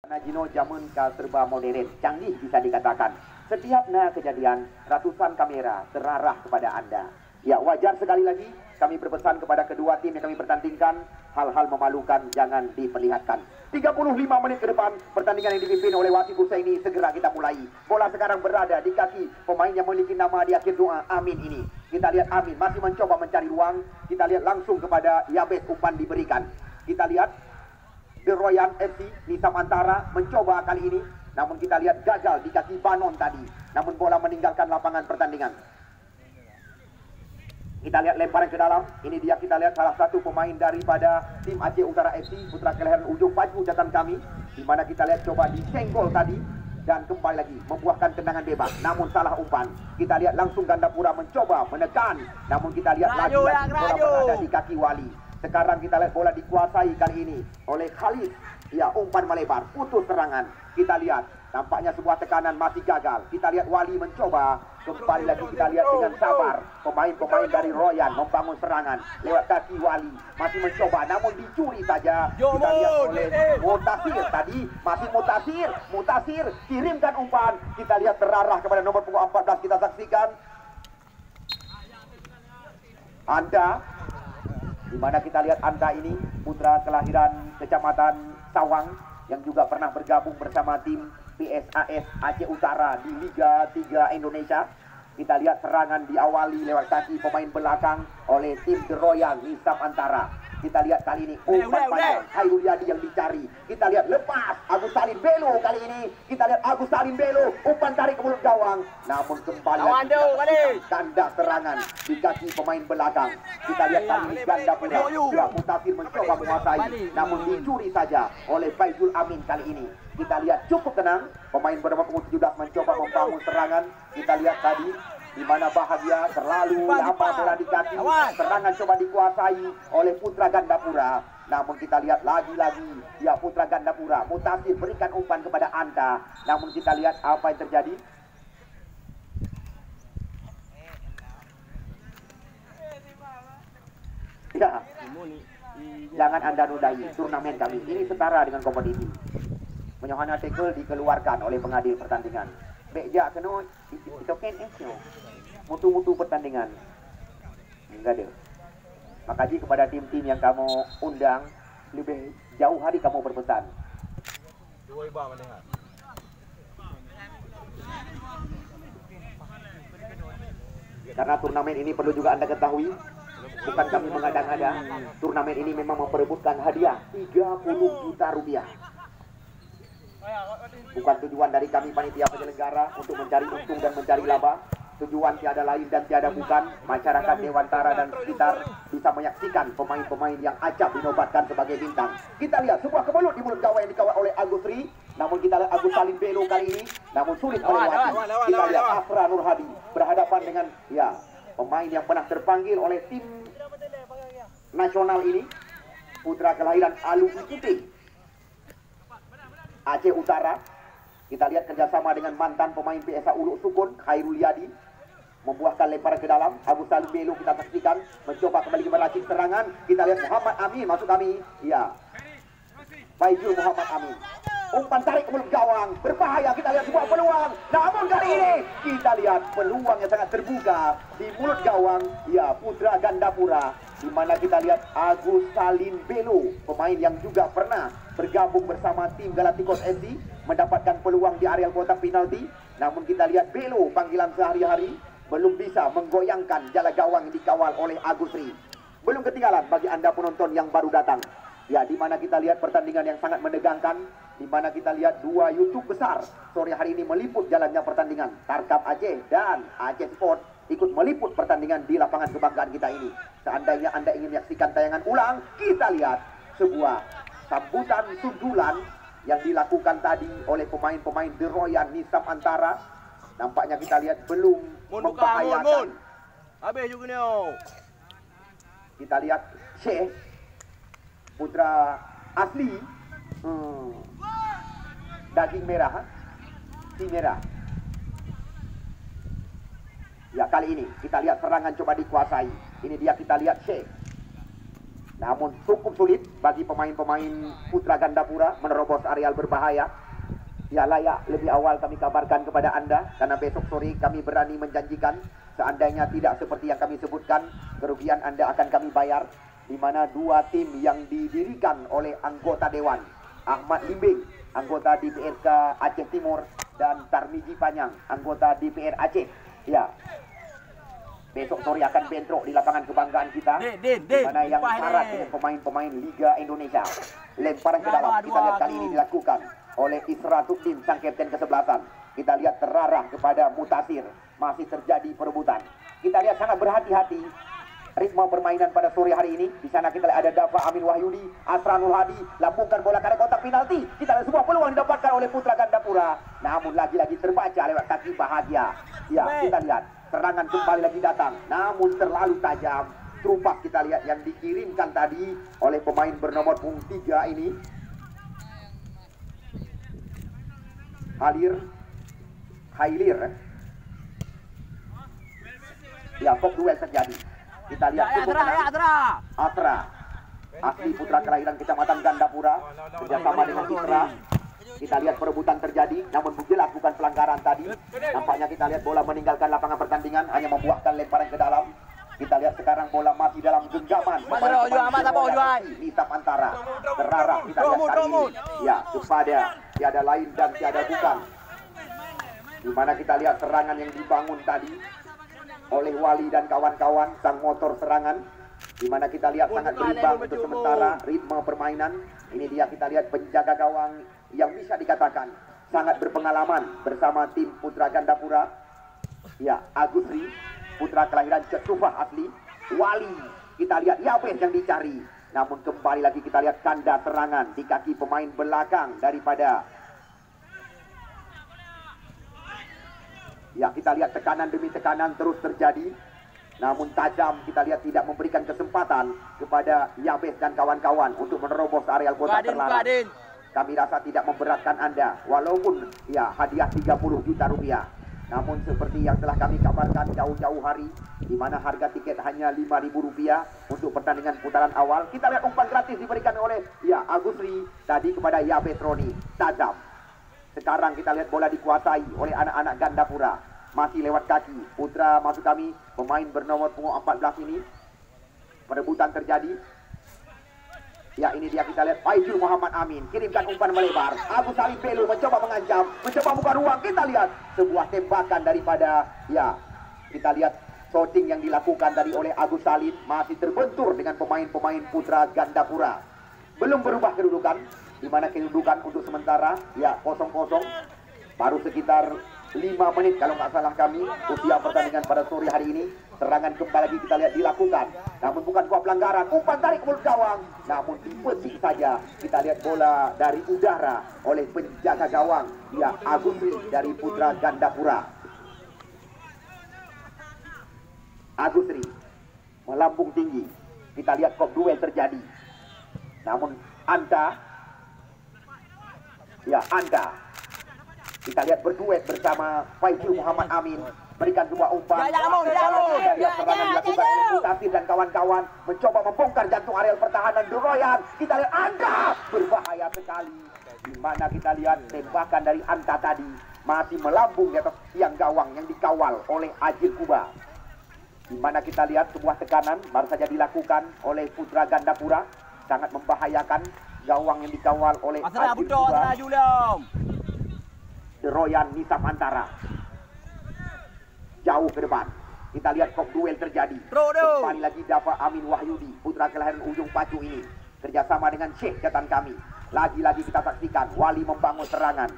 Najino zaman serba modern, canggih bisa dikatakan. Setiap kejadian, ratusan kamera terarah kepada Anda. Ya, wajar sekali lagi kami berpesan kepada kedua tim yang kami pertandingkan, hal-hal memalukan jangan diperlihatkan. 35 menit ke depan, pertandingan yang dipimpin oleh Wasit Husaini segera kita mulai. Bola sekarang berada di kaki pemain yang memiliki nama di akhir doa Amin ini. Kita lihat Amin masih mencoba mencari ruang. Kita lihat langsung kepada Yabes, umpan diberikan. Kita lihat The Royan FC Nisam Antara mencoba kali ini, namun kita lihat gagal di kaki Banon tadi. Namun bola meninggalkan lapangan pertandingan. Kita lihat lemparan ke dalam. Ini dia, kita lihat salah satu pemain daripada tim Aceh Utara FC, Putra Kelahiran Ujung Pacu catatan kami, di mana kita lihat coba disenggol tadi dan kembali lagi membuahkan tendangan bebas, namun salah umpan. Kita lihat langsung Gandapura mencoba menekan, namun kita lihat lagi-lagi bola berada di kaki Wali. Sekarang kita lihat bola dikuasai kali ini oleh Khalid. Ya, umpan melebar, putus serangan. Kita lihat nampaknya sebuah tekanan masih gagal. Kita lihat Wali mencoba kembali lagi. Kita lihat dengan sabar pemain-pemain dari Royan membangun serangan lewat kaki Wali, masih mencoba namun dicuri saja. Kita lihat oleh Mutasir tadi, masih Mutasir kirimkan umpan. Kita lihat terarah kepada nomor punggung 14. Kita saksikan Anda, di mana kita lihat Anda ini putra kelahiran Kecamatan Sawang yang juga pernah bergabung bersama tim PSAS Aceh Utara di Liga 3 Indonesia. Kita lihat serangan diawali lewat kaki pemain belakang oleh tim The Royal Nisam Antara. Kita lihat kali ini umpan panjang Khairul Yadi yang dicari. Kita lihat lepas Agus Salim Belo kali ini. Kita lihat Agus Salim Belo umpan tarik ke mulut gawang, namun kembali lagi tanda serangan di kaki pemain belakang. Kita lihat kali ini Gandapura Mutasir mencoba menguasai, namun dicuri saja oleh Faizul Amin kali ini. Kita lihat cukup tenang, pemain bernama punggung 17 mencoba membangun serangan. Kita lihat tadi di mana Bahagia terlalu lama bola di kaki. Serangan coba dikuasai oleh Putra Gandapura, namun kita lihat lagi-lagi ya Putra Gandapura. Mutasir berikan umpan kepada Anta, namun kita lihat apa yang terjadi. Ya, jangan Anda nodai turnamen kami ini setara dengan kompetisi. Menyohana tackle dikeluarkan oleh pengadil pertandingan. Beja kena ditoken mutu-mutu pertandingan. Enggak deh. Makasih kepada tim-tim yang kamu undang, lebih jauh hari kamu berpesan. Karena turnamen ini perlu juga Anda ketahui, bukan kami mengada-ngada. Turnamen ini memang memperebutkan hadiah 30 juta rupiah. Bukan tujuan dari kami panitia penyelenggara untuk mencari untung dan mencari laba. Tujuan tiada lain dan tiada bukan masyarakat Dewantara dan sekitar bisa menyaksikan pemain-pemain yang acap dinobatkan sebagai bintang. Kita lihat sebuah kebelut di mulut gawang yang dikawal oleh Agus Ri, namun kita lihat Agus Salim Belo kali ini, namun sulit melewati. Kita lihat Afra Nur Hadi berhadapan dengan ya pemain yang pernah terpanggil oleh tim nasional ini, putra kelahiran Alu Putih Aceh Utara. Kita lihat kerjasama dengan mantan pemain PSA Uluk Sukun Khairul Yadi membuahkan lemparan ke dalam. Abu Salim Belo kita saksikan mencoba kembali meracik serangan. Kita lihat Muhammad Amin masuk kami. Ya, Faizul Muhammad Amin umpan tarik ke mulut gawang, berbahaya. Kita lihat sebuah peluang, namun kali ini kita lihat peluang yang sangat terbuka di mulut gawang ya Putra Gandapura, di mana kita lihat Agus Salim Belo, pemain yang juga pernah bergabung bersama tim Galacticos FC, mendapatkan peluang di area kotak penalti. Namun kita lihat Belo panggilan sehari-hari belum bisa menggoyangkan jala gawang yang dikawal oleh Agus Ri. Belum ketinggalan bagi Anda penonton yang baru datang. Ya, di mana kita lihat pertandingan yang sangat menegangkan, di mana kita lihat dua YouTube besar sore hari ini meliput jalannya pertandingan. Tarkam Aceh dan Aceh Sport ikut meliput pertandingan di lapangan kebanggaan kita ini. Seandainya Anda ingin menyaksikan tayangan ulang, kita lihat sebuah sambutan sundulan yang dilakukan tadi oleh pemain-pemain The Royal Nisam Antara. Nampaknya kita lihat belum membahayakan. Habis juga ni. Kita lihat Syekh putra asli daging merah, si merah. Ya, kali ini kita lihat serangan coba dikuasai. Ini dia, kita lihat Syekh Namun cukup sulit bagi pemain-pemain putra Gandapura menerobos areal berbahaya. Ya, layak lebih awal kami kabarkan kepada Anda, karena besok sore kami berani menjanjikan seandainya tidak seperti yang kami sebutkan, kerugian Anda akan kami bayar. Di mana dua tim yang didirikan oleh anggota Dewan, Ahmad Limbing, anggota DPRK Aceh Timur, dan Tarmiji Panyang, anggota DPR Aceh. Ya, besok sore akan bentrok di lapangan kebanggaan kita, di mana yang syarat dengan pemain-pemain Liga Indonesia. Lemparan ke dalam kita lihat kali ini dilakukan oleh Isratuddin, sang kapten kesebelasan. Kita lihat terarah kepada Mutasir. Masih terjadi perebutan. Kita lihat sangat berhati-hati ritme permainan pada sore hari ini. Di sana kita lihat ada Dafa Amin Wahyudi, Asranul Hadi, lambungkan bola ke kotak penalti. Kita lihat sebuah peluang didapatkan oleh putra Gandapura. Namun lagi-lagi terbaca lewat kaki Bahagia. Ya, kita lihat serangan kembali lagi datang. Namun terlalu tajam. Terupak kita lihat yang dikirimkan tadi oleh pemain bernomor punggung 3 ini. Hailir. Ya, kok duel terjadi. Kita lihat Atra. Asli putra kelahiran Kecamatan Gandapura kerjasama dengan Itra. Kita lihat perebutan terjadi, namun jelas bukan pelanggaran tadi. Nampaknya kita lihat bola meninggalkan lapangan pertandingan, hanya membuahkan lemparan ke dalam. Kita lihat sekarang bola masih dalam genggaman. Nisa Antara terarah kita lihat kali ini. Ya, kepada tiada lain dan tiada bukan. Di mana kita lihat serangan yang dibangun tadi oleh Wali dan kawan-kawan, sang motor serangan. Di mana kita lihat sangat berimbang untuk sementara ritme permainan. Ini dia kita lihat penjaga gawang yang bisa dikatakan sangat berpengalaman bersama tim putra Gandapura. Ya, Agusri, putra kelahiran Cetufah asli. Wali, kita lihat Yabes yang dicari. Namun kembali lagi kita lihat tanda serangan di kaki pemain belakang daripada. Ya, kita lihat tekanan demi tekanan terus terjadi. Namun tajam kita lihat tidak memberikan kesempatan kepada Yabes dan kawan-kawan untuk menerobos areal kotak terlarang. Kami rasa tidak memberatkan Anda, walaupun ya hadiah 30 juta rupiah. Namun seperti yang telah kami kabarkan jauh-jauh hari, di mana harga tiket hanya Rp5.000 untuk pertandingan putaran awal. Kita lihat umpan gratis diberikan oleh ya Agusri tadi kepada Yabes Roni. Tajam. Sekarang kita lihat bola dikuasai oleh anak-anak Gandapura. Masih lewat kaki putra maksud kami, pemain bernomor punggung 14 ini. Perebutan terjadi. Ya, ini dia kita lihat Faizul Muhammad Amin kirimkan umpan melebar. Agus Salim Belu mencoba mengancam, mencoba buka ruang. Kita lihat sebuah tembakan daripada ya, kita lihat shooting yang dilakukan tadi oleh Agus Salim masih terbentur dengan pemain-pemain putra Gandapura. Belum berubah kedudukan, di mana kedudukan untuk sementara ya 0-0. Baru sekitar 5 menit kalau nggak salah kami usia pertandingan pada sore hari ini. Serangan kembali lagi kita lihat dilakukan, namun bukan sebuah pelanggaran. Umpan tarik mulut gawang, namun dipecik saja. Kita lihat bola dari udara oleh penjaga gawang ya Agusri dari putra Gandapura. Agusri melambung tinggi. Kita lihat kok duel terjadi. Namun Anta kita lihat berduet bersama Faizul Muhammad Amin, berikan dua umpan. Dari serangan dilakukan oleh Mutasir dan kawan-kawan, mencoba membongkar jantung areal pertahanan Duroyan. Kita lihat Anta berbahaya sekali, di mana kita lihat tembakan dari Anta tadi masih melambung di atas tiang gawang yang dikawal oleh Ajil Kuba. Di mana kita lihat sebuah tekanan baru saja dilakukan oleh putra Gandapura, sangat membahayakan gawang yang dikawal oleh Ajil Kuba. Royan Nisam Antara jauh ke depan. Kita lihat kok duel terjadi. Kembali lagi Dafa Amin Wahyudi, putra kelahiran Ujung Pacu ini kerjasama dengan Syekh catatan kami. Lagi-lagi kita saksikan Wali membangun serangan,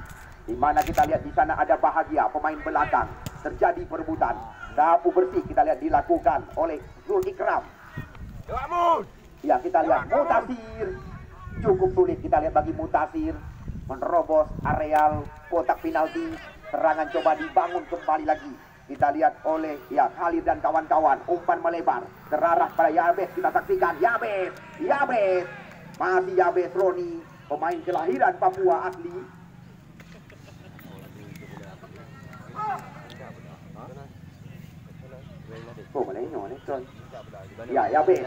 di mana kita lihat di sana ada Bahagia pemain belakang. Terjadi perebutan, sapu bersih kita lihat dilakukan oleh Zul Ikram. Ya, kita lihat Mutasir cukup sulit kita lihat bagi Mutasir menerobos areal kotak penalti. Serangan coba dibangun kembali lagi. Kita lihat oleh ya Khalid dan kawan-kawan. Umpan melebar terarah pada Yabes. Kita saksikan Yabes. Masih Yabes Roni, pemain kelahiran Papua asli. Oh, malay nyo, ya Yabes.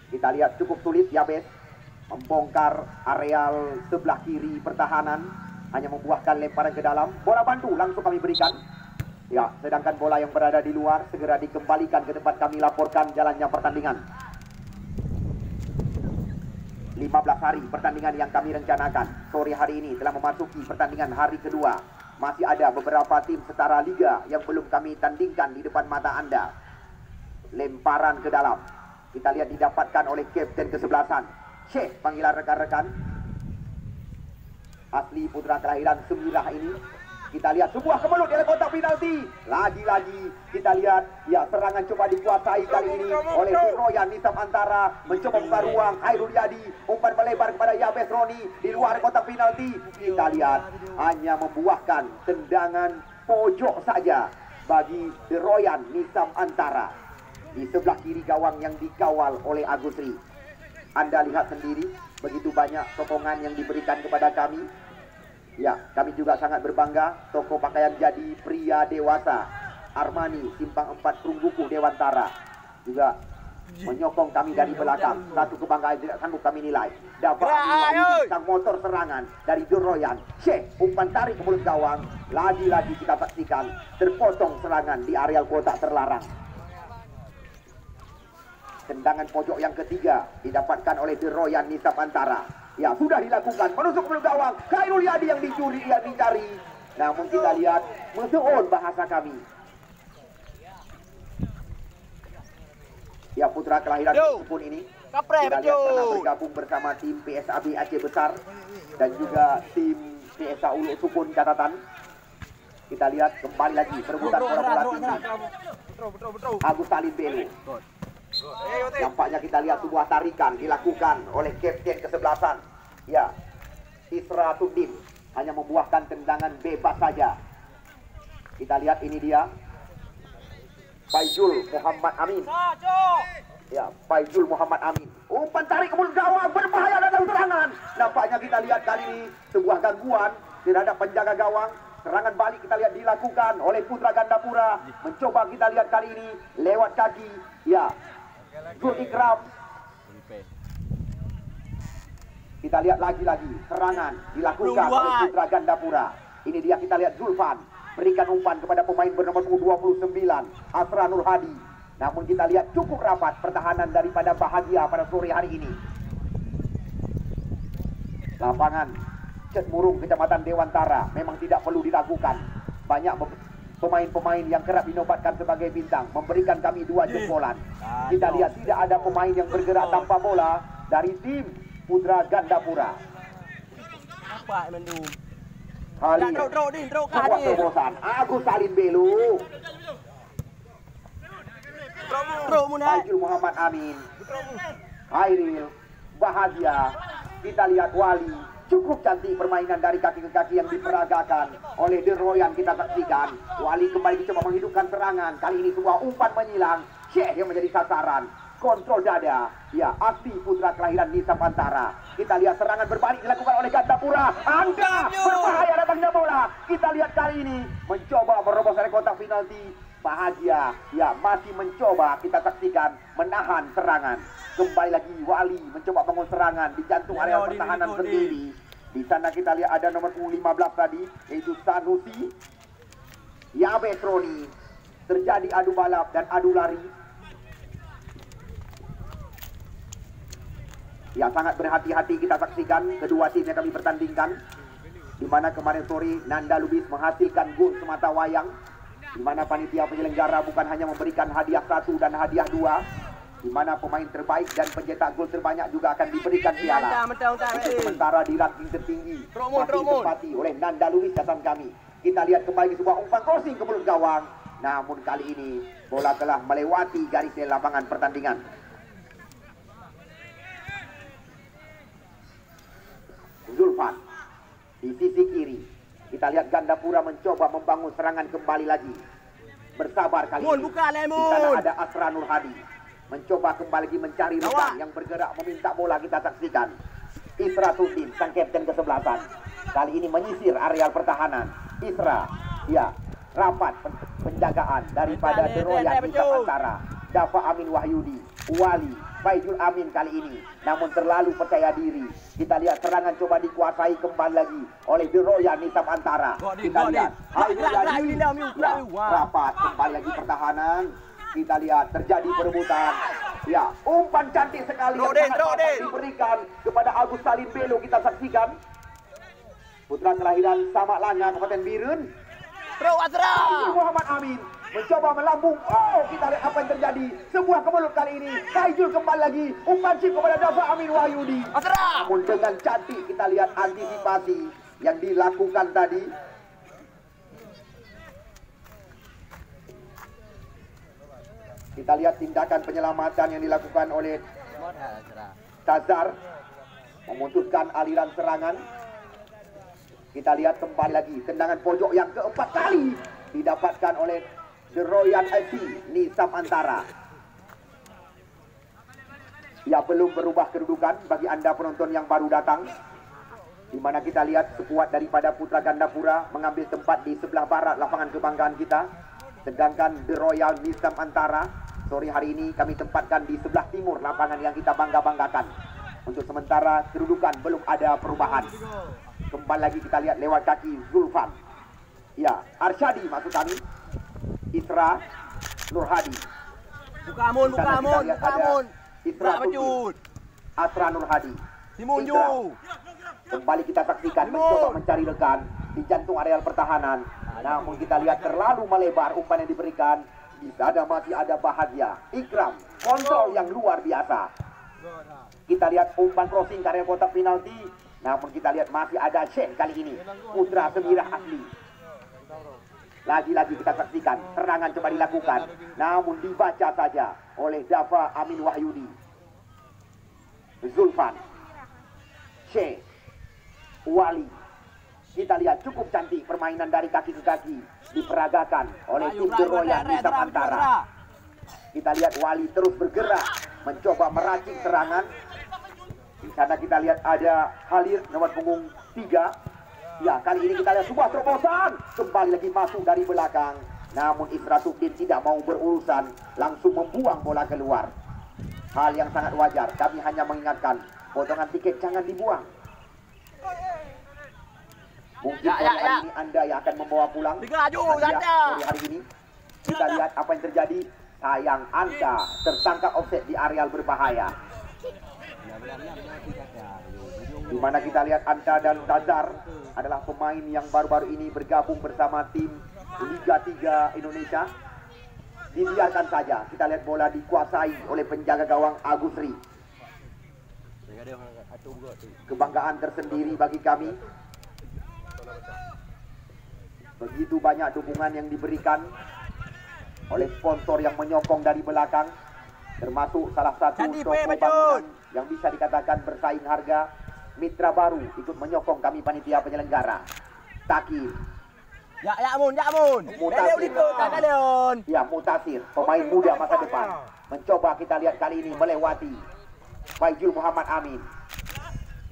Kita lihat cukup sulit Yabes membongkar areal sebelah kiri pertahanan, hanya membuahkan lemparan ke dalam. Bola bantu langsung kami berikan. Ya, sedangkan bola yang berada di luar segera dikembalikan ke tempat kami laporkan jalannya pertandingan. 15 hari pertandingan yang kami rencanakan. Sore hari ini telah memasuki pertandingan hari kedua. Masih ada beberapa tim setara liga yang belum kami tandingkan di depan mata Anda. Lemparan ke dalam. Kita lihat didapatkan oleh kapten kesebelasan. Syekh panggilan rekan-rekan. Asli putra kelahiran Semirah ini. Kita lihat sebuah kemelut dari kotak penalti. Lagi-lagi kita lihat ya, serangan coba dikuasai kali ini oleh Royan Nisam Antara, mencoba buka ruang. Khairul Yadi umpan melebar kepada Yabes Roni di luar kotak penalti. Kita lihat hanya membuahkan tendangan pojok saja bagi Royan Nisam Antara di sebelah kiri gawang yang dikawal oleh Agusri. Anda lihat sendiri begitu banyak sokongan yang diberikan kepada kami. Ya, kami juga sangat berbangga. Toko pakaian jadi pria dewasa Armani Simpang 4 Perungguku Dewantara juga menyokong kami dari belakang. Satu kebanggaan tidak sanggup kami nilai. Dapat sang motor serangan dari Royan. Syekh umpan tarik ke mulut gawang. Lagi-lagi kita saksikan terpotong serangan di areal kotak terlarang. Tendangan pojok yang ketiga didapatkan oleh Royan Nisam Antara. Ya, sudah dilakukan, menusuk ke gawang. Khairul Yadi yang dicuri, yang dicari. Namun kita lihat, mesuun bahasa kami. Ya, putra kelahiran Sukun ini. Kita lihat pernah bergabung bersama tim PSAB Aceh Besar. Dan juga tim PSA Ulu Sukun catatan. Kita lihat kembali lagi perebutan bola-bola tinggi. Agus Salim Belu. Nampaknya kita lihat sebuah tarikan dilakukan oleh kapten kesebelasan. Ya, Isra Tudin hanya membuahkan tendangan bebas saja. Kita lihat ini dia Faizul Muhammad Amin. Ya, Faizul Muhammad Amin. Umpan tarik ke mulut gawang, berbahaya dalam serangan. Nampaknya kita lihat kali ini sebuah gangguan terhadap penjaga gawang. Serangan balik kita lihat dilakukan oleh putra Gandapura. Mencoba kita lihat kali ini lewat kaki. Ya, Zul Ikram. Kita lihat lagi-lagi serangan dilakukan oleh putra Gandapura. Ini dia kita lihat Zulfan berikan umpan kepada pemain bernomor 29 Asra Nur Hadi. Namun kita lihat cukup rapat pertahanan daripada Bahagia pada sore hari ini. Lapangan Cetmurung Kecamatan Dewantara memang tidak perlu diragukan. Banyak pemain-pemain yang kerap dinobatkan sebagai bintang memberikan kami 2 jempolan. Kita lihat tidak ada pemain yang bergerak tanpa bola dari tim putra Gandapura. Kali ini sebuah terobosan Agus Salim Belu. Faizul Muhammad Amin, Khairil, Bahagia. Kita lihat Wali. Cukup cantik permainan dari kaki ke kaki yang diperagakan oleh Royan. Kita saksikan Wali kembali coba menghidupkan serangan. Kali ini sebuah umpan menyilang. Syekh yang menjadi sasaran. Kontrol dada. Ya, asli putra kelahiran Nisam Antara. Kita lihat serangan berbalik dilakukan oleh Gandapura. Angga berbahaya datangnya bola. Kita lihat kali ini mencoba merobos dari kotak penalti. Bahagia ya masih mencoba kita saksikan menahan serangan. Kembali lagi Wali mencoba bangun serangan di jantung area pertahanan sendiri. Di sana kita lihat ada nomor 15 tadi yaitu Sanusi. Yabes Roni. Terjadi adu balap dan adu lari. Ya, sangat berhati-hati kita saksikan kedua tim yang kami pertandingkan. Di mana kemarin sore Nanda Lubis menghasilkan gol semata wayang. Di mana panitia penyelenggara bukan hanya memberikan hadiah 1 dan hadiah 2. Di mana pemain terbaik dan pencetak gol terbanyak juga akan diberikan piala. Sementara di ranking tertinggi masih ditempati oleh Nanda Lubis catatan kami. Kita lihat kembali sebuah umpan crossing ke mulut gawang. Namun kali ini bola telah melewati garis lapangan pertandingan. Zulfan di sisi kiri. Kita lihat Gandapura mencoba membangun serangan kembali lagi. Bersabar kali ini. Di sana ada Asra Nur Hadi. Mencoba kembali lagi mencari ruang yang bergerak meminta bola. Kita saksikan Isra Tudin, sang kapten kesebelasan. Kali ini menyisir areal pertahanan. Isra, ya, rapat penjagaan daripada Royan Nisam Antara. Dafa Amin Wahyudi, Wali, Faizul Amin kali ini, namun terlalu percaya diri. Kita lihat serangan coba dikuasai kembali lagi oleh The Royal Nisam Antara. Kita lihat rapat kembali lagi pertahanan. Kita lihat terjadi perebutan. Ya, umpan cantik sekali yang sangat diberikan kepada Agus Salim Belo. Kita saksikan putra kelahiran Samak Langa, Kabupaten Birun. Muhammad Amin mencoba melambung. Oh, kita lihat apa yang terjadi. Sebuah kemelut kali ini. Faizul kembali lagi. Umpan chip kepada Dafa Amin Wahyudi. Namun dengan cantik kita lihat antisipasi yang dilakukan tadi. Kita lihat tindakan penyelamatan yang dilakukan oleh Tazar. Memutuskan aliran serangan. Kita lihat kembali lagi tendangan pojok yang keempat kali didapatkan oleh The Royal FC Nisam Antara. Ya, belum berubah kedudukan bagi Anda penonton yang baru datang, di mana kita lihat skuad daripada Putra Gandapura mengambil tempat di sebelah barat lapangan kebanggaan kita, sedangkan The Royal Nisam Antara sore hari ini kami tempatkan di sebelah timur lapangan yang kita bangga-banggakan. Untuk sementara kedudukan belum ada perubahan. Kembali lagi kita lihat lewat kaki Zulfan. Ya, Arsyadi maksud kami. Isra Nurhadi. Buka Amun. Isra Nurhadi. Asra Nurhadi. Simunju. Kembali kita saksikan mencoba mencari rekan di jantung areal pertahanan. Namun kita lihat terlalu melebar umpan yang diberikan. Di sana masih ada Bahagia. Ikram, kontrol yang luar biasa. Kita lihat umpan crossing ke area kotak penalti. Namun kita lihat masih ada Shen kali ini. Putra Semirah asli. Lagi-lagi kita saksikan serangan coba dilakukan. Namun dibaca saja oleh Dafa Amin Wahyudi. Zulfan, Syekh, Wali. Kita lihat cukup cantik permainan dari kaki ke kaki diperagakan oleh tim The Royal Nisam Antara. Kita lihat Wali terus bergerak mencoba meracik serangan. Di sana kita lihat ada Khalid nomor punggung 3. Ya, kali ini kita lihat sebuah terobosan. Kembali lagi masuk dari belakang. Namun Isratuddin tidak mau berurusan, langsung membuang bola keluar. Hal yang sangat wajar. Kami hanya mengingatkan, potongan tiket jangan dibuang. Mungkin hari ini Anda yang akan membawa pulang hari ini. Kita lihat apa yang terjadi. Sayang, Anda tertangkap offset di areal berbahaya. Di mana kita lihat Anta dan Tazar adalah pemain yang baru-baru ini bergabung bersama tim Liga 3 Indonesia. Dibiarkan saja. Kita lihat bola dikuasai oleh penjaga gawang Agusri. Kebanggaan tersendiri bagi kami. Begitu banyak dukungan yang diberikan oleh sponsor yang menyokong dari belakang, termasuk salah satu toko bangunan yang bisa dikatakan bersaing harga. Mitra baru ikut menyokong kami panitia penyelenggara. Takir. Mutasir, pemain muda masa depan. Mencoba kita lihat kali ini melewati Faizul Muhammad Amin.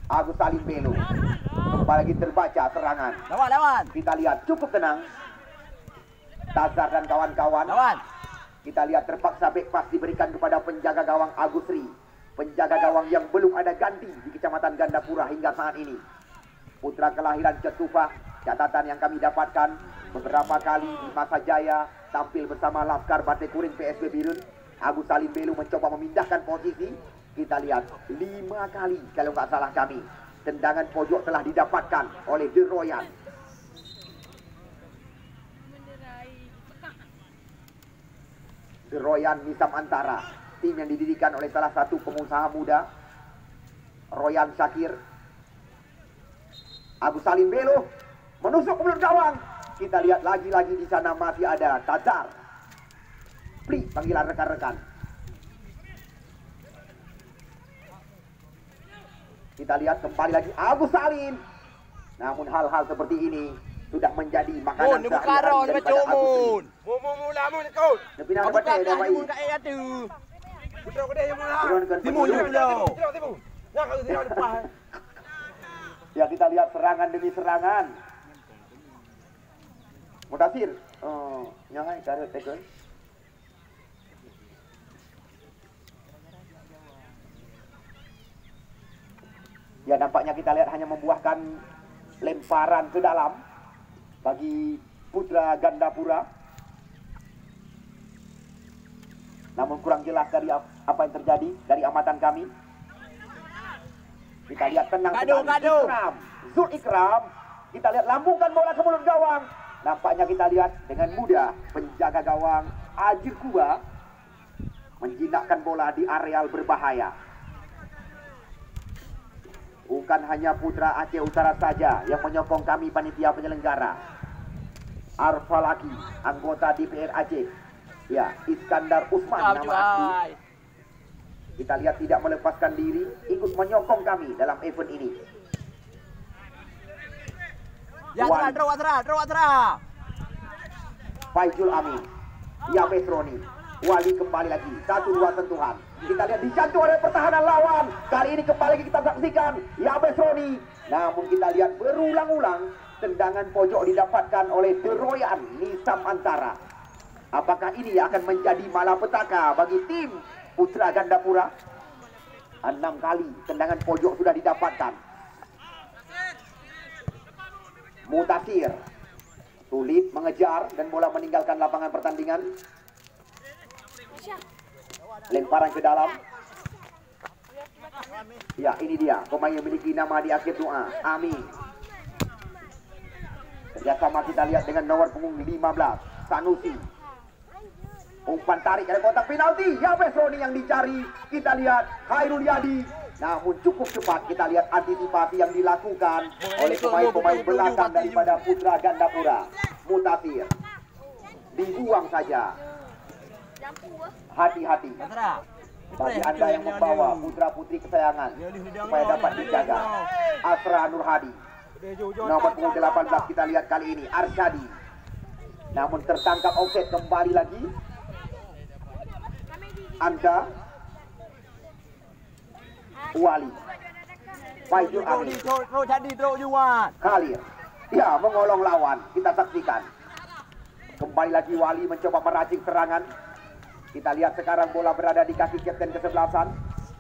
Agus Salim Belo. Kembali lagi terbaca serangan. Kita lihat cukup tenang. Tazar dan kawan-kawan. Kita lihat terpaksa back pass diberikan kepada penjaga gawang Agusri. Penjaga gawang yang belum ada ganti di Kecamatan Gandapura hingga saat ini. Putra kelahiran Cetufah, catatan yang kami dapatkan beberapa kali di masa jaya tampil bersama Laskar Bate Kuring PSB Birun. Agus Salim Belu mencoba memindahkan posisi. Kita lihat 5 kali kalau nggak salah kami. Tendangan pojok telah didapatkan oleh The Royal. The Royal Nisam Antara, tim yang didirikan oleh salah satu pengusaha muda, Royan Syakir. Agus Salim Belo menusuk ke mulut gawang. Kita lihat lagi-lagi di sana masih ada Tazar. Pli panggilan rekan-rekan. Kita lihat kembali lagi Agus Salim. Namun hal-hal seperti ini sudah menjadi makanan sehari-hari daripada Agusri. Ya, kita lihat serangan demi serangan. Mutasir, nyahai karet tekan. Ya, nampaknya kita lihat hanya membuahkan lemparan ke dalam bagi putra Gandapura. Namun kurang jelas dari apa yang terjadi dari amatan kami. Kita lihat tenang sekali. Ikram, Zul Ikram. Kita lihat lambungkan bola ke mulut gawang. Nampaknya kita lihat dengan mudah penjaga gawang Ajir Kuba menjinakkan bola di areal berbahaya. Bukan hanya putra Aceh Utara saja yang menyokong kami panitia penyelenggara. Arfalaki, anggota DPR Aceh. Ya, Iskandar Usman nama asli. Kita lihat tidak melepaskan diri, ikut menyokong kami dalam event ini. Ya, Watra. Faizul Amin, Ya Besroni, Wali kembali lagi, 1-2 sentuhan. Kita lihat dijantung oleh pertahanan lawan. Kali ini kembali lagi kita saksikan Ya Besroni. Namun kita lihat berulang-ulang tendangan pojok didapatkan oleh The Royan Nisam Antara. Apakah ini akan menjadi malapetaka bagi tim Putra Gandapura? 6 kali tendangan pojok sudah didapatkan. Mutasir sulit mengejar dan bola meninggalkan lapangan pertandingan. Lemparan ke dalam. Ya, ini dia pemain yang memiliki nama di akhir doa, Amin. Kerjasama kita lihat dengan nomor punggung 15, Sanusi. Umpan tarik dari kotak penalti. Ya, Besroni yang dicari. Kita lihat Khairul Yadi. Namun cukup cepat kita lihat antisipasi yang dilakukan oleh pemain-pemain belakang daripada Putra Gandapura. Mutasir dibuang saja. Hati-hati bagi Anda yang membawa putra-putri kesayangan supaya dapat dijaga. Asra Nurhadi, nomor punggung 18 kita lihat kali ini Arsyadi. Namun tertangkap offset kembali lagi. Anda Wali, Faizul Amin, Khalil, ya mengolong lawan. Kita saksikan kembali lagi Wali mencoba meracik serangan. Kita lihat sekarang bola berada di kaki kapten kesebelasan.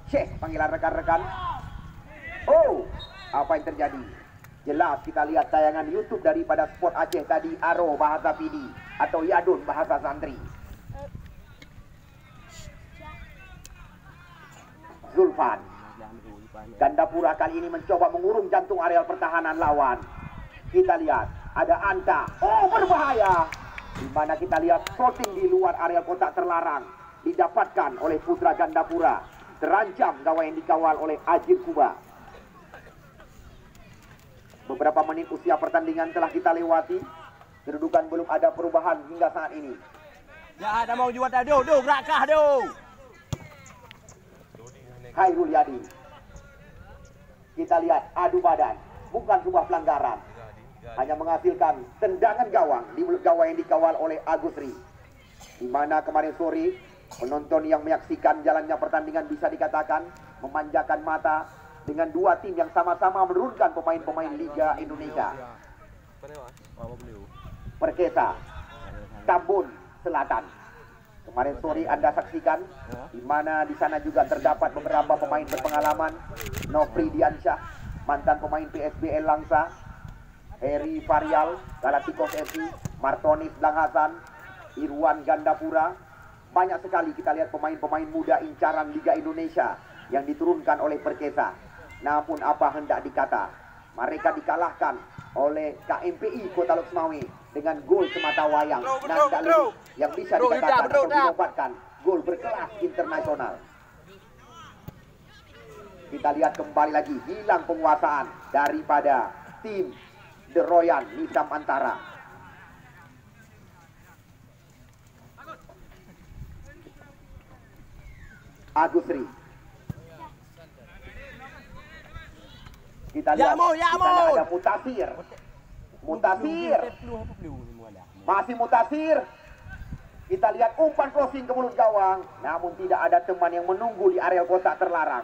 Syekh panggilan rekan-rekan. Oh, apa yang terjadi? Jelas kita lihat tayangan YouTube daripada Sport Aceh tadi, Aro bahasa PD atau Yadun bahasa santri. Zulfan, Gandapura kali ini mencoba mengurung jantung areal pertahanan lawan. Kita lihat ada Anta. Oh, berbahaya. Di mana kita lihat shooting di luar areal kotak terlarang didapatkan oleh Putra Gandapura. Terancam gawang yang dikawal oleh Ajir Kuba. Beberapa menit usia pertandingan telah kita lewati. Kedudukan belum ada perubahan hingga saat ini. Ya, ada mau jual tadi. Gerakah. Khairul Yadi. Kita lihat adu badan, bukan sebuah pelanggaran. Hanya menghasilkan tendangan gawang di mulut gawang yang dikawal oleh Agusri. Di mana kemarin sore penonton yang menyaksikan jalannya pertandingan bisa dikatakan memanjakan mata dengan dua tim yang sama-sama menurunkan pemain-pemain Liga Indonesia. Perkesa, Tambun Selatan. Kemarin sore Anda saksikan di mana di sana juga terdapat beberapa pemain berpengalaman. Nofri Diansyah, mantan pemain PSBL Langsa, Heri Varial, Galacticos FC, Martonis Blang Hasan, Irwan Gandapura. Banyak sekali kita lihat pemain-pemain muda incaran Liga Indonesia yang diturunkan oleh Perkesa. Namun apa hendak dikata, mereka dikalahkan oleh KMPI Kota Luxmawi dengan gol semata wayang dan tak lebih yang bisa dikatakan atau dinobatkan gol berkelas internasional. Kita lihat kembali lagi hilang penguasaan daripada tim The Royan Nisam Antara. Agusri. Kita lihat ada Mutasir. Masih Mutasir. Kita lihat umpan crossing ke mulut gawang. Namun tidak ada teman yang menunggu di area kotak terlarang.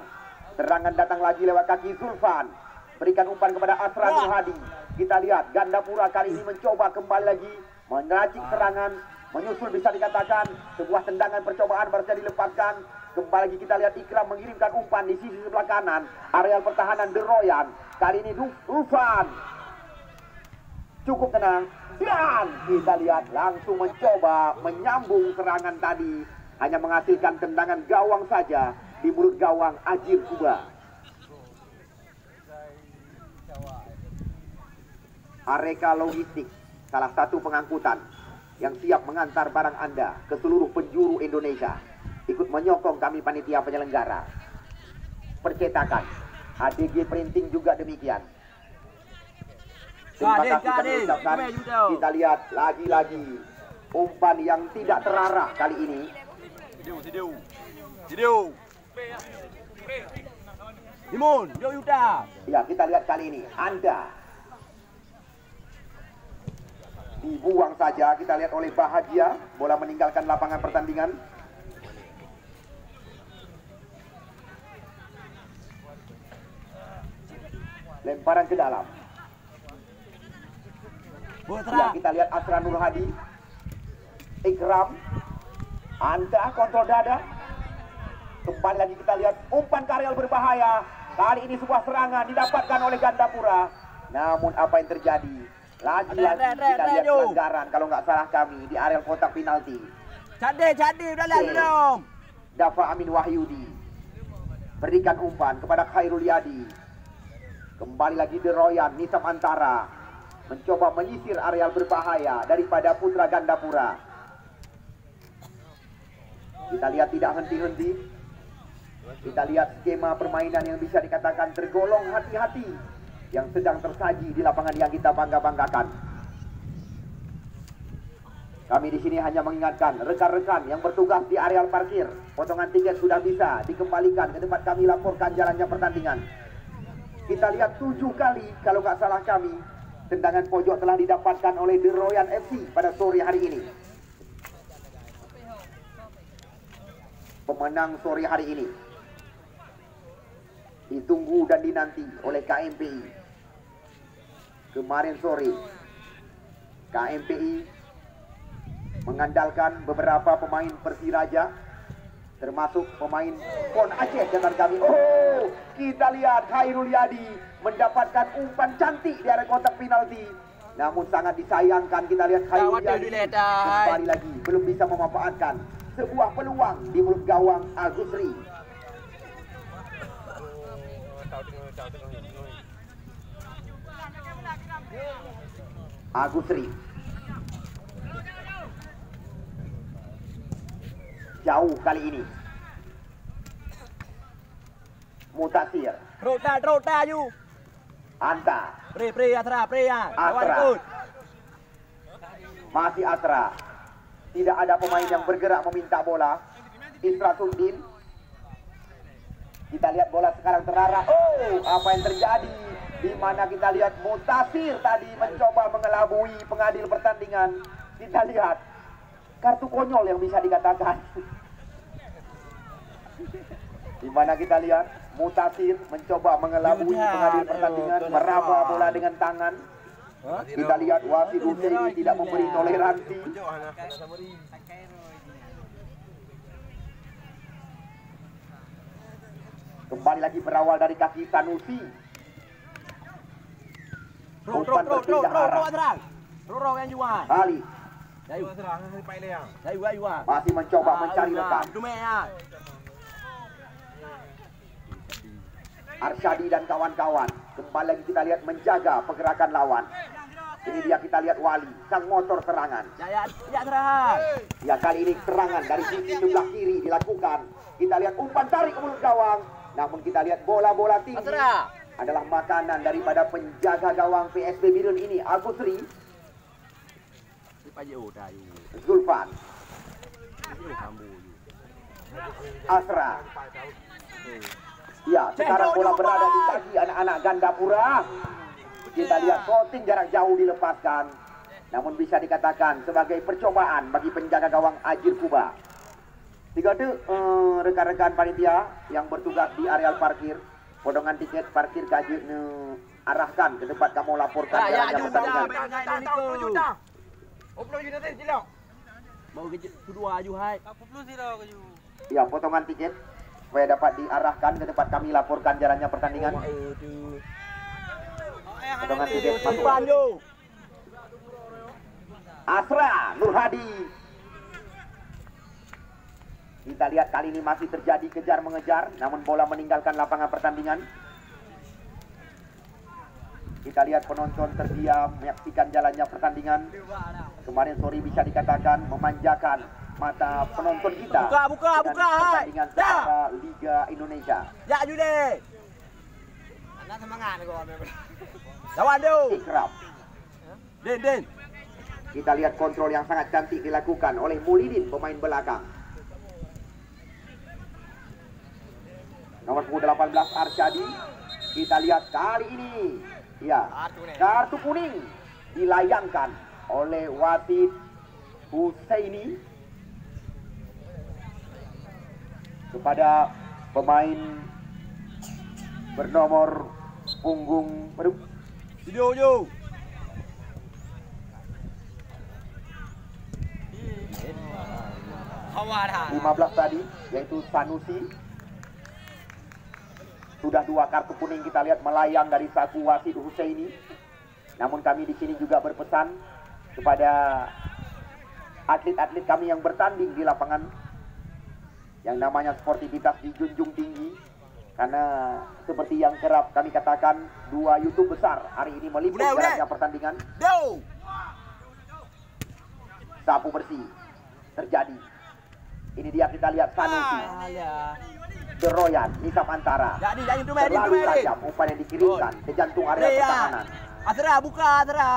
Serangan datang lagi lewat kaki Zulfan. Berikan umpan kepada Asra Nurhadi. Kita lihat Gandapura kali ini mencoba kembali lagi meracik serangan. Menyusul bisa dikatakan sebuah tendangan percobaan baru saja dilepaskan. Kembali lagi kita lihat Ikram mengirimkan umpan di sisi sebelah kanan. Areal pertahanan De Royan. Kali ini Dufan. Cukup tenang. Dan kita lihat langsung mencoba menyambung serangan tadi. Hanya menghasilkan tendangan gawang saja di mulut gawang Ajir Kuba. Areka Logistik, salah satu pengangkutan yang siap mengantar barang Anda ke seluruh penjuru Indonesia. Ikut menyokong kami panitia penyelenggara. Percetakan, ADG Printing juga demikian. Terima kasih kami ucapkan. Kita lihat lagi-lagi umpan yang tidak terarah kali ini. Timun, Yuda. Ya, kita lihat kali ini Anda dibuang saja. Kita lihat oleh Bahagia. Bola meninggalkan lapangan pertandingan. Lemparan ke dalam. Ya, kita lihat Asra Nur Hadi. Ikram. Anda kontrol dada. Kembali lagi kita lihat umpan karyal berbahaya. Kali ini sebuah serangan didapatkan oleh Gandapura. Namun apa yang terjadi? Lagi-lagi kita lihat pelanggaran kalau nggak salah kami di area kotak penalti. Jadi udah lihat dong. Dafa Amin Wahyudi berikan umpan kepada Khairul Yadi. Kembali lagi De Royan, Nisam Antara mencoba menyisir areal berbahaya daripada Putra Gandapura. Kita lihat tidak henti-henti. Kita lihat skema permainan yang bisa dikatakan tergolong hati-hati yang sedang tersaji di lapangan yang kita bangga-banggakan. Kami di sini hanya mengingatkan rekan-rekan yang bertugas di areal parkir, potongan tiket sudah bisa dikembalikan ke tempat kami laporkan jalannya pertandingan. Kita lihat 7 kali kalau nggak salah kami tendangan pojok telah didapatkan oleh The Royan FC pada sore hari ini. Pemenang sore hari ini ditunggu dan dinanti oleh KMPI. Kemarin sore KMPI mengandalkan beberapa pemain Persiraja, termasuk pemain Pon Aceh dengan kami. Oh, kita lihat Khairul Yadi mendapatkan umpan cantik di area kotak penalti. Namun sangat disayangkan kita lihat Khairul Yadi kembali lagi belum bisa memanfaatkan sebuah peluang di mulut gawang Agusri. Agusri jauh kali ini. Mutasir. Rota you. Anta. Pre Asra. Asra. Masih Asra. Tidak ada pemain yang bergerak meminta bola. Isra Sundin. Kita lihat bola sekarang terarah. Oh, apa yang terjadi? Di mana kita lihat Mutasir tadi mencoba mengelabui pengadil pertandingan. Kita lihat kartu konyol yang bisa dikatakan. Di mana kita lihat Mutasir mencoba mengelabui pengadil pertandingan, meraba bola dengan tangan. Kita lihat wasit Husaini tidak memberi toleransi. Kembali lagi berawal dari kaki Sanusi. Umpan berpindah arah. Ali masih mencoba mencari rekan. Arsyadi dan kawan-kawan kembali lagi kita lihat menjaga pergerakan lawan. Ini dia kita lihat Wali, sang motor serangan. Ya, kali ini serangan dari sisi sebelah kiri dilakukan. Kita lihat umpan tarik ke mulut gawang. Namun kita lihat bola-bola tinggi adalah makanan daripada penjaga gawang PSB Birun ini, Agusri. Zulfan. Asra. Ya, sekarang bola berada di kaki anak-anak Gandapura. Kita lihat shooting jarak jauh dilepaskan. Namun bisa dikatakan sebagai percobaan bagi penjaga gawang Ajir Kuba. Tiga rekan-rekan panitia yang bertugas di areal parkir, potongan tiket parkir kaji arahkan ke tempat kamu laporkan jalannya pertandingan. Mau kedua aja hai. Ya, potongan tiket supaya dapat diarahkan ke tempat kami laporkan jalannya pertandingan. Potongan tiket masuk. Asra Nur Hadi. Kita lihat kali ini masih terjadi kejar mengejar, namun bola meninggalkan lapangan pertandingan. Kita lihat penonton terdiam menyaksikan jalannya pertandingan. Kemarin sore bisa dikatakan memanjakan mata penonton kita. Buka. Pertandingan secara Liga Indonesia. Ya Jude. Anak semangat gua. Lawan tu. Ikram. Din. Kita lihat kontrol yang sangat cantik dilakukan oleh Mulidin, pemain belakang. Nomor 18 Arsyadi. Kita lihat kali ini, ya, kartu kuning dilayangkan oleh wasit Husaini kepada pemain bernomor punggung Video. 15 tadi, yaitu Sanusi. Sudah 2 kartu kuning kita lihat melayang dari saku wasit Husaini. Namun kami di sini juga berpesan kepada atlet-atlet kami yang bertanding di lapangan, yang namanya sportivitas dijunjung tinggi. Karena seperti yang kerap kami katakan, 2 YouTube besar hari ini meliput jalannya pertandingan. Sapu bersih terjadi. Ini dia, kita lihat Sanusi. Deroyan, Nisam Antara. Terlalu tajam umpan yang dikirimkan ke jantung area pertahanan. Asra buka, Asra.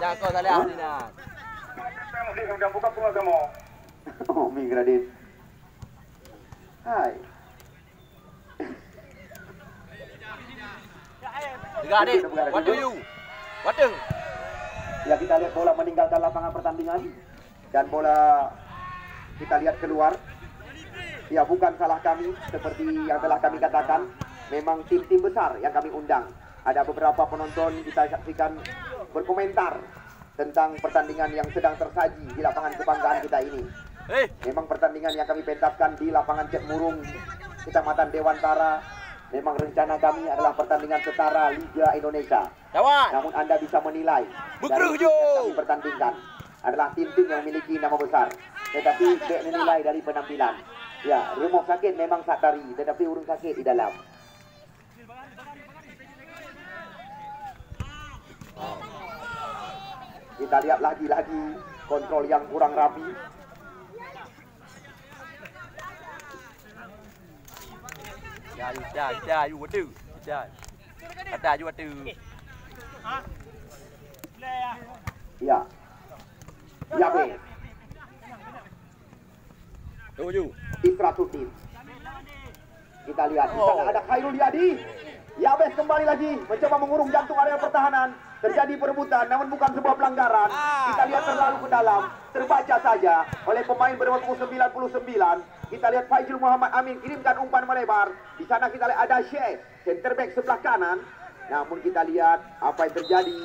Jangan kau tak lihat ni nak. Oh, Migradin. Hai. Dengar adik. What do you? What do? Ya, kita lihat bola meninggalkan lapangan pertandingan dan bola kita lihat keluar. Ya, bukan salah kami, seperti yang telah kami katakan, memang tim-tim besar yang kami undang. Ada beberapa penonton kita saksikan berkomentar tentang pertandingan yang sedang tersaji di lapangan kebanggaan kita ini. Memang pertandingan yang kami pentaskan di lapangan Cek Murung, Kecamatan Dewantara. Memang rencana kami adalah pertandingan setara Liga Indonesia. Namun Anda bisa menilai dari tim yang kami pertandingkan adalah tim-tim yang memiliki nama besar. Tetapi baik menilai dari penampilan. Ya, remuk sakit memang satari, tetapi urung sakit di dalam. Kita lihat lagi-lagi kontrol yang kurang rapi. You what do? Ada you what do? Ya. Yabe. Tuju. Isratuddin. Kita lihat di sana ada Khairul Yadi. Yabes kembali lagi mencoba mengurung jantung area pertahanan. Terjadi perebutan, namun bukan sebuah pelanggaran. Kita lihat terlalu ke dalam, terbaca saja oleh pemain bernomor 99. Kita lihat Faizul Muhammad Amin kirimkan umpan melebar. Di sana kita lihat ada Syekh, center back sebelah kanan. Namun kita lihat apa yang terjadi.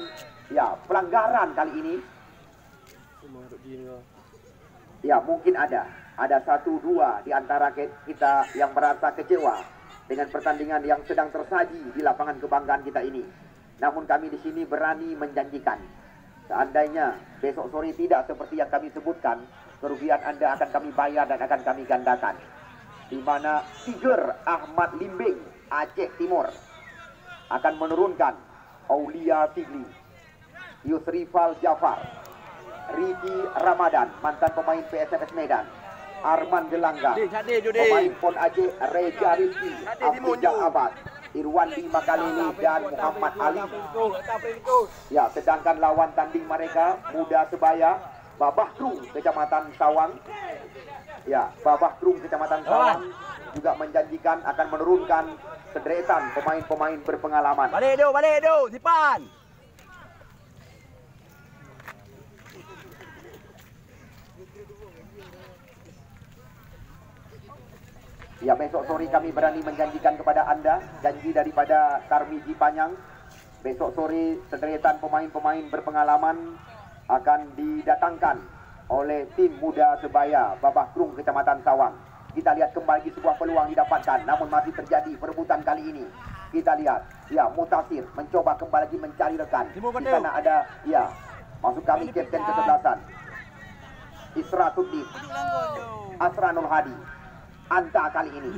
Ya, pelanggaran kali ini. Ya, mungkin ada 1-2 di antara kita yang merasa kecewa dengan pertandingan yang sedang tersaji di lapangan kebanggaan kita ini. Namun kami di sini berani menjanjikan, seandainya besok sore tidak seperti yang kami sebutkan, kerugian Anda akan kami bayar dan akan kami gandakan. Di mana Tiger Ahmad Limbing Aceh Timur akan menurunkan Aulia Tigli, Yusrifal Jafar, Riki Ramadan, mantan pemain PSMS Medan, Arman Gelangga, pemain Pon Aceh Reja Rizki, Abdul Abad, Irwandi Makalele dan Muhammad Ali. Ya, sedangkan lawan tanding mereka Muda Sebaya, Babah Krung Kecamatan Sawang. Ya, Babah Krung Kecamatan Sawang juga menjanjikan akan menurunkan sederetan pemain-pemain berpengalaman. Balik do, Sipan. Ya, besok sore kami berani menjanjikan kepada Anda, janji daripada Tarmiji Panyang. Besok sore sederetan pemain-pemain berpengalaman akan didatangkan oleh tim muda Sebaya Babah Krung Kecamatan Sawang. Kita lihat kembali sebuah peluang didapatkan, namun masih terjadi perebutan kali ini. Kita lihat, ya, Mutasir mencoba kembali lagi mencari rekan. Di sana ada, ya, masuk kami kapten kesebelasan Isra Tudif, Asranul Hadi. Anta kali ini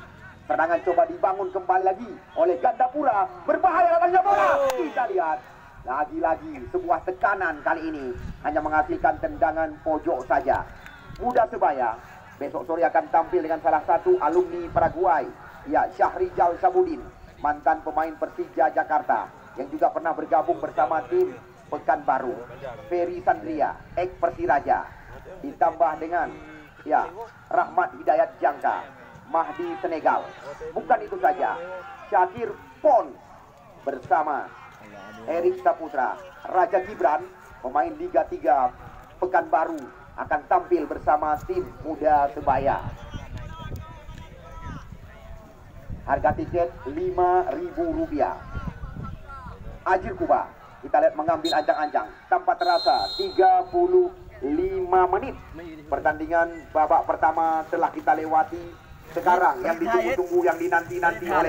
serangan coba dibangun kembali lagi oleh Gandapura. Berbahaya datangnya bola. Kita lihat lagi-lagi sebuah tekanan kali ini hanya menghasilkan tendangan pojok saja. Muda Sebaya besok sore akan tampil dengan salah satu alumni Paraguay, ya, Syahrijal Sabudin, mantan pemain Persija Jakarta yang juga pernah bergabung bersama tim Pekanbaru. Ferry Sandria, ex Persiraja, ditambah dengan, ya, Rahmat Hidayat Jangka, Mahdi Senegal. Bukan itu saja, Syakir Pon bersama Erik Saputra, Raja Gibran, pemain Liga 3 Pekanbaru, akan tampil bersama tim muda Sebaya. Harga tiket Rp5.000. Ajir Kuba, kita lihat mengambil ancang-ancang tanpa terasa 35 menit pertandingan babak pertama telah kita lewati. Sekarang yang ditunggu-tunggu, yang dinanti-nanti oleh